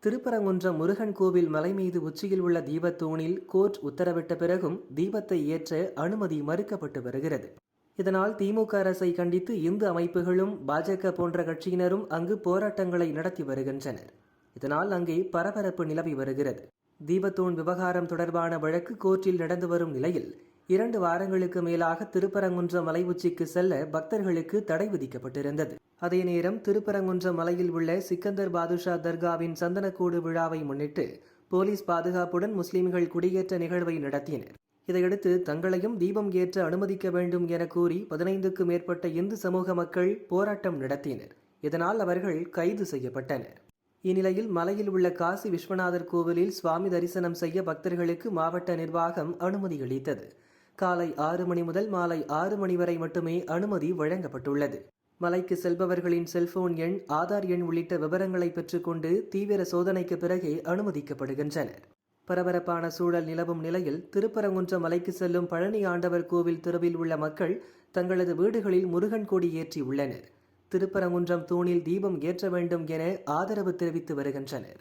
திருப்பரங்குன்றம் முருகன் கோவில் மலை மீது உச்சியில் உள்ள தீபத்தூணில் கோர்ட் உத்தரவிட்ட பிறகும் தீபத்தை ஏற்ற அனுமதி மறுக்கப்பட்டு வருகிறது. இதனால் திமுக அரசை கண்டித்து இந்து அமைப்புகளும் பாஜக போன்ற கட்சியினரும் அங்கு போராட்டங்களை நடத்தி வருகின்றனர். இதனால் அங்கே பரபரப்பு நிலவி வருகிறது. தீபத்தூண் விவகாரம் தொடர்பான வழக்கு கோர்ட்டில் நடந்து வரும் நிலையில் 2 வாரங்களுக்கு மேலாக திருப்பரங்குன்றம் மலை உச்சிக்கு செல்ல பக்தர்களுக்கு தடை விதிக்கப்பட்டிருந்தது. அதே நேரம் திருப்பரங்குன்றம் மலையில் உள்ள சிக்கந்தர் பாதுஷா தர்காவின் சந்தனக்கூடு விழாவை முன்னிட்டு போலீஸ் பாதுகாப்புடன் முஸ்லிம்கள் குடியேற்ற நிகழ்வை நடத்தினர். இதையடுத்து தங்களையும் தீபம் ஏற்ற அனுமதிக்க வேண்டும் என கூறி 15க்கும் மேற்பட்ட இந்து சமூக மக்கள் போராட்டம் நடத்தினர். இதனால் அவர்கள் கைது செய்யப்பட்டனர். இந்நிலையில் மலையில் உள்ள காசி விஸ்வநாதர் கோவிலில் சுவாமி தரிசனம் செய்ய பக்தர்களுக்கு மாவட்ட நிர்வாகம் அனுமதி அளித்தது. காலை 6 மணி முதல் மாலை 6 மணி வரை மட்டுமே அனுமதி வழங்கப்பட்டுள்ளது. மலைக்கு செல்பவர்களின் செல்போன் எண், ஆதார் எண் உள்ளிட்ட விவரங்களை பெற்றுக்கொண்டு தீவிர சோதனைக்கு பிறகே அனுமதிக்கப்படுகின்றனர். பரபரப்பான சூழல் நிலவும் நிலையில் திருப்பரங்குன்றம் மலைக்கு செல்லும் பழனி ஆண்டவர் கோவில் தெருவில் உள்ள மக்கள் தங்களது வீடுகளில் முருகன் கொடி ஏற்றி உள்ளனர். திருப்பரங்குன்றம் தூணில் தீபம் ஏற்ற வேண்டும் என ஆதரவு தெரிவித்து வருகின்றனர்.